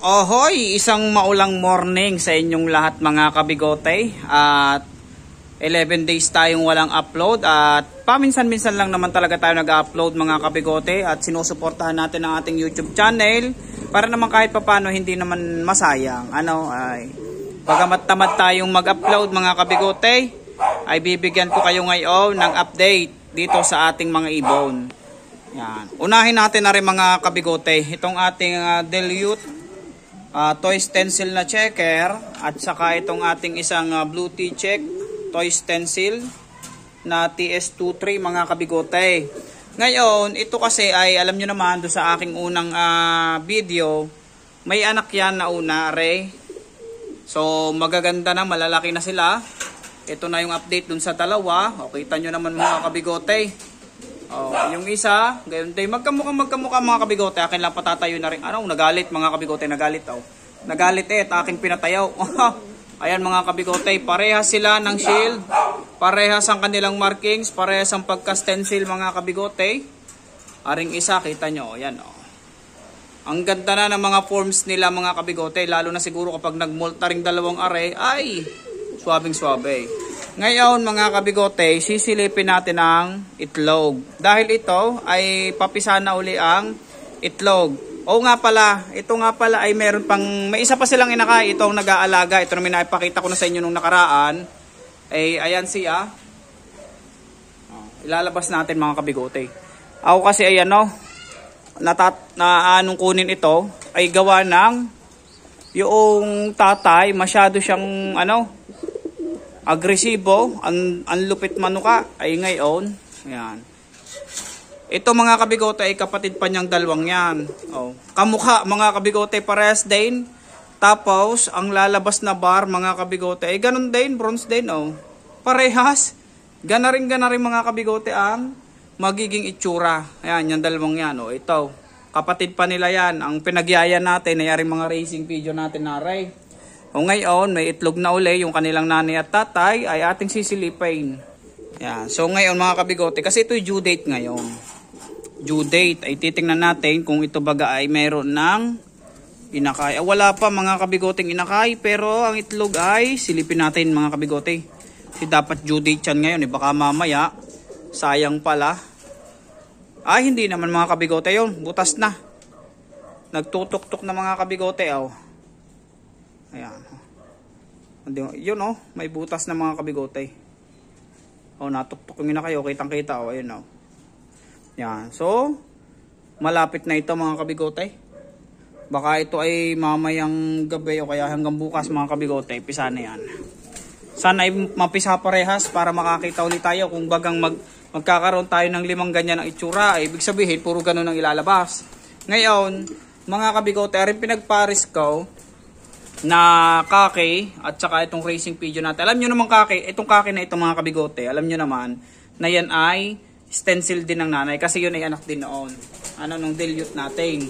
Ohoy, isang maulang morning sa inyong lahat mga kabigote. At 11 days tayong walang upload at paminsan-minsan lang naman talaga tayo nag-upload mga kabigote at sinusuportahan natin ang ating YouTube channel para naman kahit papano hindi naman masayang. Bagamat tamad tayong mag-upload mga kabigote, ay bibigyan ko kayo ngayon ng update dito sa ating mga ibon. Yan. Unahin natin na rin mga kabigote itong ating dilute toy stencil na checker at saka itong ating isang blue tea check toy stencil na TS23 mga kabigote. Ngayon, ito kasi ay alam nyo naman doon sa aking unang video, may anak yan na una, Ray. So, magaganda na, malalaki na sila. Ito na yung update dun sa dalawa. O, kita nyo naman mga kabigote. Oh, yung isa, gayon din magkamukha mga kabigote. Akin lang patatayo na rin. Nagalit mga kabigote, nagalit Nagalit aking pinatayaw. Ayan mga kabigote, parehas sila ng shield, parehas ang kanilang markings, parehas ang pagka-stencil mga kabigote. Aring isa, kita nyo, ayan Ang ganda na ng mga forms nila mga kabigote, lalo na siguro kapag nagmoltaring dalawang array, ay swabing-swabe. Ngayon mga kabigote, sisilipin natin ang itlog. Dahil ito ay papisa na uli ang itlog. O nga pala, ito nga pala ay meron pang, may isa pa silang inakay, itong nag-aalaga. Ito naman naipakita ko na sa inyo nung nakaraan. Ayan siya. Ilalabas natin mga kabigote. Ako kasi ayan anong kunin ito ay gawa ng yung tatay, masyado siyang agresibo, ang lupit manuka ay ngayon. Ayan. Ito mga kabigote ay kapatid pa niyang dalawang yan. Kamukha mga kabigote, parehas din. Tapos ang lalabas na bar mga kabigote ay ganun din, bronze din Parehas. Gana rin mga kabigote ang magiging itsura. Ayan, yung dalawang yan ito. Kapatid pa nila yan. Ang pinagyaya natin ay mga racing video natin na Ray. Ngayon, may itlog na uli yung kanilang nanay at tatay ay ating sisilipin. Yan. So ngayon mga kabigote, kasi ito due date ngayon. Due date ay titingnan natin kung ito baga ay meron ng inakay. Wala pa mga kabigoteng inakay, pero ang itlog ay silipin natin mga kabigote. Kasi dapat due date yan ngayon. Baka mamaya, sayang pala. Ay hindi naman mga kabigote yun. Butas na. Nagtutok-tok na mga kabigote Ayan. Yun may butas na mga kabigote. Natuktok yung na kayo, kitang-kita ayun Yan. So, malapit na ito mga kabigote. Baka ito ay mamayang gabi o kaya hanggang bukas mga kabigote, pisa na yan. Sana ay mapisa parehas para makakita ulit tayo kung bagang magkakaroon tayo ng 5 ganyan ng itsura. Ibig sabihin, puro ganun ang ilalabas. Ngayon, mga kabigote, rin pinagparis ko na kake at saka itong racing video natin. Alam nyo naman itong kake na ito mga kabigote, alam nyo naman na yan ay stencil din ng nanay kasi yun ay anak din noon. Nung dilute natin.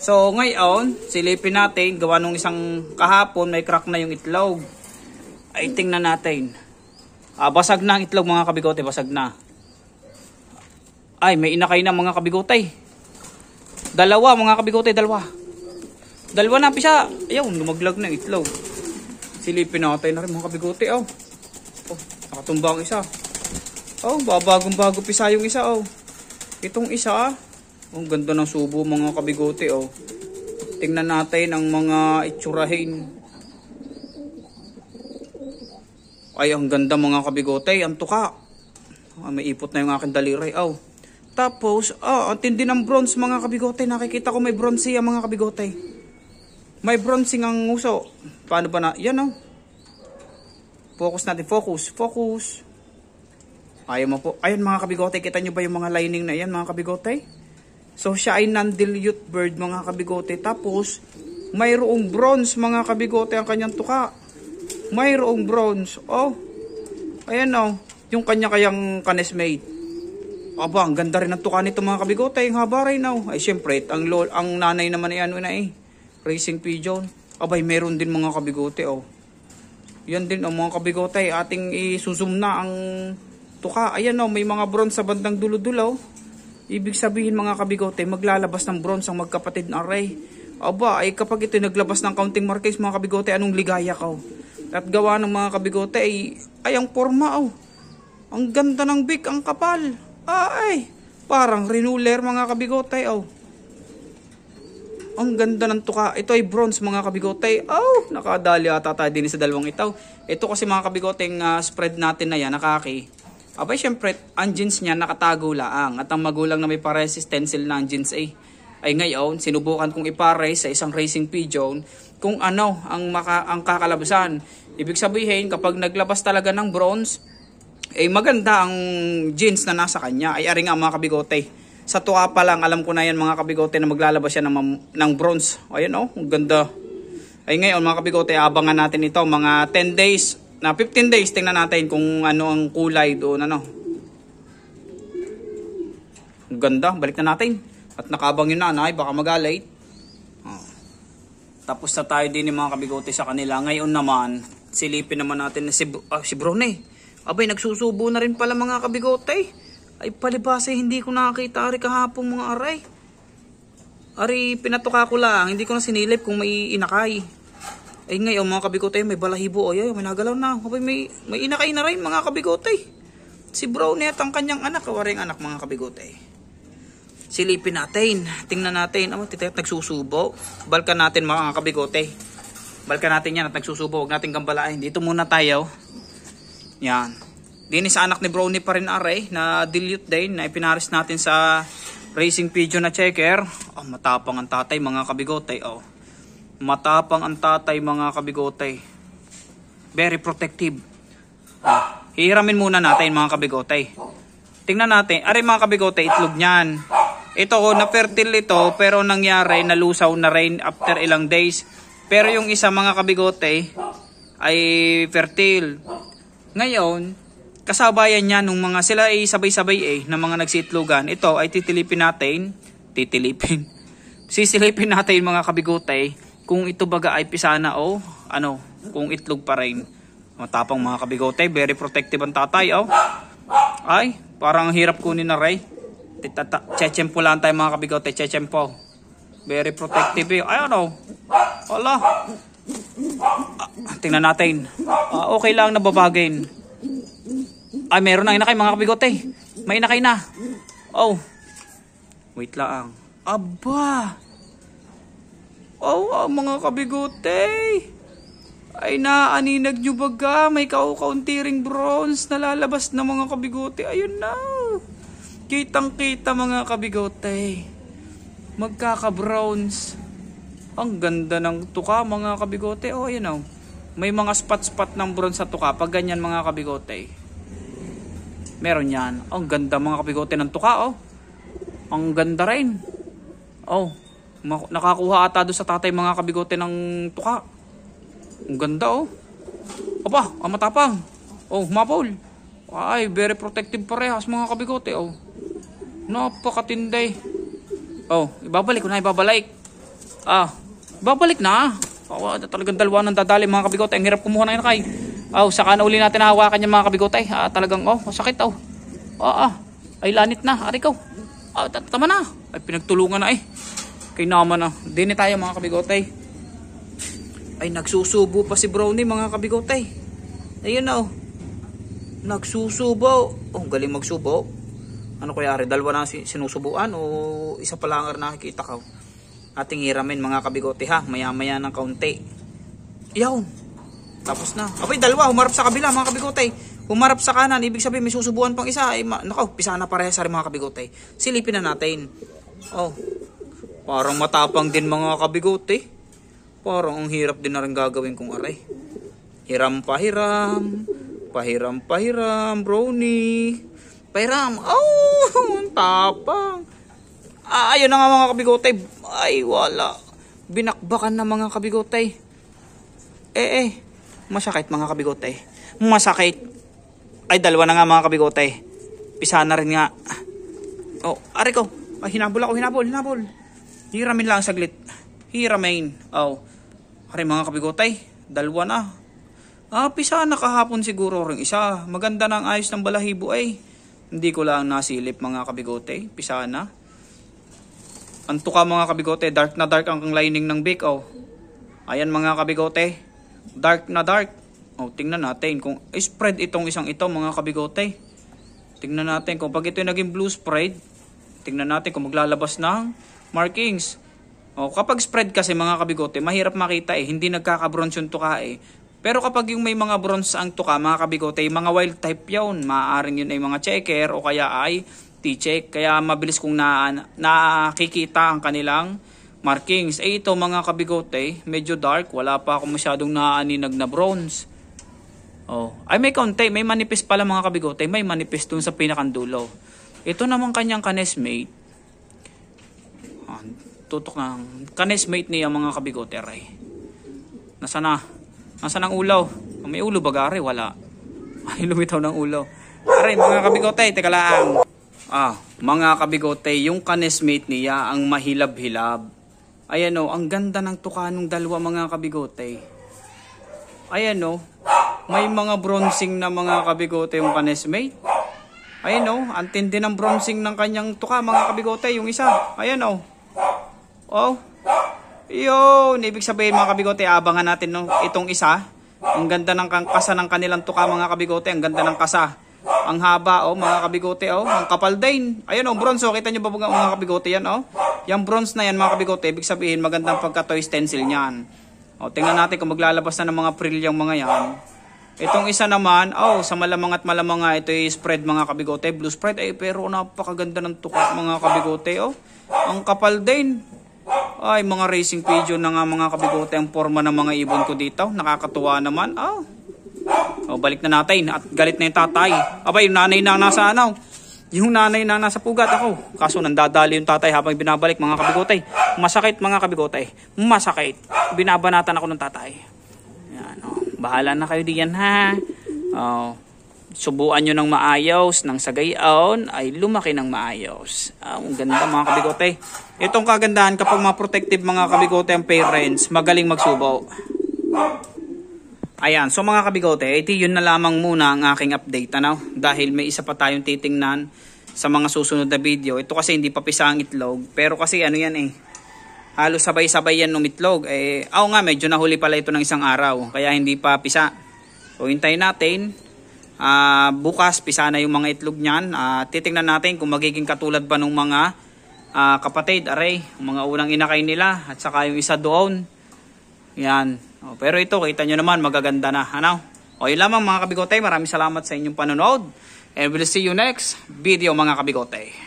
So ngayon, silipin natin, gawa nung isang kahapon may crack na yung itlog. Ay tingnan natin. Basag na ang itlog mga kabigote, basag na. Ay may inakay na mga kabigote. Dalawa mga kabigote, dalawa na pisa. Ayaw, lumaglag na itlog. Silipin natin na rin mga kabigote. Nakatumba ang isa. Bagong-bago pisa yung isa. Itong isa. Ang ganda ng subo mga kabigote. Tingnan natin ang mga itsurahin. Ay, ang ganda mga kabigote. Ang tuka. May ipot na yung aking daliri. Tapos, ang tindi ng bronze mga kabigote. Nakikita ko may bronze siya mga kabigote. May bronzing ang uso. Paano ba na? Yan Focus natin. Focus. Ayaw mo po. Ayun mga kabigote. Kita nyo ba yung mga lining na yan mga kabigote? So siya ay non-dilute bird mga kabigote. Tapos mayroong bronze mga kabigote ang kanyang tuka. Mayroong bronze. Ayan yung kanya kayang kanesmate. Ang ganda rin ang tuka nito mga kabigote. Ang haba rin Ay syempre, ang nanay naman ay racing pigeon. Meron din mga kabigote Yan din mga kabigote. Ating isusum na ang tuka. Ayan may mga bronze sa bandang dulo-dulo. Ibig sabihin mga kabigote, maglalabas ng bronze ang magkapatid na array. Aba, ay kapag ito naglabas ng counting markings mga kabigote, anong ligaya ka oh. At gawa ng mga kabigote ay ang forma oh. Ang ganda ng beak, ang kapal. Ay, parang renuller mga kabigote oh. Ang ganda ng tuka. Ito ay bronze mga kabigote. Oh, nakadali ata tayo din sa dalawang ito. Ito kasi mga kabigoteng spread natin na yan, nakaki. Abay, syempre, ang jeans niya nakatago laang. At ang magulang na may pares stencil na ang jeans ay ngayon, sinubukan kong ipare sa isang racing pigeon kung ano ang kakalabasan. Ibig sabihin, kapag naglabas talaga ng bronze, maganda ang jeans na nasa kanya. Ay ari nga mga kabigote. Sa tuwa pa lang, alam ko na yan mga kabigote na maglalabas siya ng bronze. Ayan oh, ang ganda. Ay ngayon mga kabigote, abangan natin ito mga 10 days, na 15 days, tingnan natin kung ano ang kulay doon, ano. Ang ganda, balik na natin. At nakabang yun na, ay baka magalit. Tapos na tayo din mga kabigote sa kanila. Ngayon naman, silipin naman natin na si Brone. Abay, nagsusubo na rin pala mga kabigote. Ay palibasa, hindi ko nakakita ari kahapon mga aray. Ari pinatuka ko lang, hindi ko na sinilip kung may inakay. Ay ngayon mga kabigote, may balahibo. Ay may nagalaw na. Abay, may inakay na rin mga kabigote. Si Brownie at ang kanyang anak, kawaring anak mga kabigote. Silipin natin, tingnan natin. Titayat nagsusubo. Balkan natin mga kabigote. Balkan natin yan at nagsusubo. Huwag natin gambalain. Dito muna tayo. Yan. Dinis sa anak ni Brownie pa rin aray na dilute din na ipinaris natin sa racing pigeon na checker. Matapang ang tatay mga kabigote. Matapang ang tatay mga kabigote. Very protective. Hihiramin muna natin mga kabigote. Tingnan natin. Aray mga kabigote, itlog niyan. Ito na fertile ito pero nangyari nalusaw na rin after ilang days. Pero yung isa mga kabigote ay fertile. Ngayon, kasabayan niya nung mga sila ay sabay-sabay ng mga nagsitlogan. Ito ay titilipin natin. Sisilipin natin mga kabigote kung ito baga ay pisana o ano, kung itlog pa rin. Matapang mga kabigote, very protective ang tatay Ay, parang hirap kunin na ray. Chechempo lang tayo mga kabigote, chechempo. Very protective Ay ano. Wala. Tingnan natin. Okay lang nababagin. Ay, meron na inakay mga kabigote. May inakay na. Wait lang. Aba. Mga kabigote. Ay, naaninag nyo baga. May kauntiring bronze na lalabas na mga kabigote. Ayun na. Kitang-kita mga kabigote. Magkaka-bronze. Ang ganda ng tuka mga kabigote. Ayun May mga spot-spot ng bronze sa tuka. Pag ganyan mga kabigote. Meron yan. Ang ganda mga kabigote ng tuka Ang ganda rin. Nakakuha ata doon sa tatay mga kabigote ng tuka. Ang ganda Aba, matapang. Humapol. Ay, very protective parehas mga kabigote Napakatinday. Ibabalik ko na, ibabalik. Ibabalik na. Talagang dalawa ng dadali mga kabigote. Ang hirap kumuha ng inakay. Saka na uli natin hawakan yung mga kabigote. Talagang masakit ay lanit na. Ari ko. Tama na. Ay pinagtulungan na Kay naman na. Dini tayo mga kabigote. Ay nagsusubo pa si Brownie mga kabigote. Ayun nagsusubo. Galing magsubo. Ano kaya ari? Dalawa na sinusubuan o isa pa lang nakikita ka? Ating hiramin mga kabigote Maya maya ng kaunti. Tapos na. Abay, dalawa. Humarap sa kabila, mga kabigote. Humarap sa kanan. Ibig sabihin, may susubuan pang isa. Pisa na parehas rin mga kabigote. Silipin na natin. Parang matapang din mga kabigote. Parang ang hirap din na rin gagawin kong aray. Hiram pahiram. Pahiram pahiram, Brownie. Pahiram. Ang tapang. Ayun na nga mga kabigote. Ay, wala. Binakbakan na mga kabigote. Masakit mga kabigote. Masakit. Ay, dalawa na nga mga kabigote. Pisa na rin nga. Ari ko. Hinabol ako, hinabol. Hiramin lang saglit. Hiramin. Ari mga kabigote. Dalawa na. Pisa na kahapon siguro rin isa. Maganda ng ayos ng balahibo Hindi ko lang nasilip mga kabigote. Pisa na. Ang tuka mga kabigote, dark na dark ang lining ng beak. Oh. Ayan mga kabigote, dark na dark. Oh, tingnan natin kung spread itong isang ito mga kabigote. Tingnan natin kung pag ito naging blue spread, tingnan natin kung maglalabas ng markings. Oh, kapag spread kasi mga kabigote, mahirap makita hindi nagkaka-bronze yung tuka Pero kapag yung may mga bronze ang tuka mga kabigote, mga wild type yun, maaaring yun ay mga checker o kaya ay T-check. Kaya mabilis kong nakikita ang kanilang markings. Ito mga kabigote, medyo dark, wala pa ako masyadong naaninag na bronze. Oh, ay may konti, may manipis pala mga kabigote, may manipis dun sa pinakandulo. Ito naman kanyang kanesmate. Tutok ng kanesmate niya mga kabigote ray. Nasaan ang ulaw? May ulo ba gari? Wala. Ay lumitaw ng ulo. Aray mga kabigote, teka lang. Mga kabigote, yung kanesmate niya ang mahilab-hilab. Ayan ang ganda ng tuka ng dalawa mga kabigote. Ayan may mga bronzing na mga kabigote yung kanesmate. Ayan ang tindi ng bronzing ng kanyang tuka mga kabigote, yung isa. Ayan yun, ibig sabihin mga kabigote, abangan natin itong isa. Ang ganda ng kasa ng kanilang tuka mga kabigote, ang ganda ng kasa. Ang haba mga kabigote ang kapal din. Ayun bronze kita nyo ba mga kabigote yan Yung bronze na yan mga kabigote, ibig sabihin magandang pagka-toy stencil niyan. Tingnan natin kung maglalabas na ng mga prilyang mga yan. Itong isa naman, sa malamang at malamang nga, ito yung spread mga kabigote, blue spread, pero napakaganda ng tuka mga kabigote ang kapal din. Ay, mga racing pigeon na nga mga kabigote ang forma ng mga ibon ko dito. Nakakatuwa naman. Balik na natin. At galit na yung tatay. Abay, yung nanay na nasa Yung nanay na nasa pugat ako. Kaso nandadali yung tatay habang binabalik mga kabigote. Masakit mga kabigote. Masakit. Binabanatan ako ng tatay. Yan, bahala na kayo diyan ha. Subuan nyo ng maayos, ng sagayon ay lumaki ng maayos. Ang ganda mga kabigote. Itong kagandahan kapag mga protective mga kabigote ang parents, magaling magsubo. Ayan, so mga kabigote, ito yun na lamang muna ang aking update. Dahil may isa pa tayong titingnan sa mga susunod na video. Ito kasi hindi pa pisa ang itlog, pero kasi yan halos sabay-sabay yan ng itlog. Medyo nahuli pala ito ng isang araw, kaya hindi pa pisa. So hintayin natin. Bukas pisa na yung mga itlog niyan. Titingnan natin kung magiging katulad ba ng mga kapatid, mga unang inakay nila at saka yung isa doon. Yan. Pero ito kita nyo naman magaganda na. Yun lamang mga kabigote, maraming salamat sa inyong panonood and we'll see you next video mga kabigote.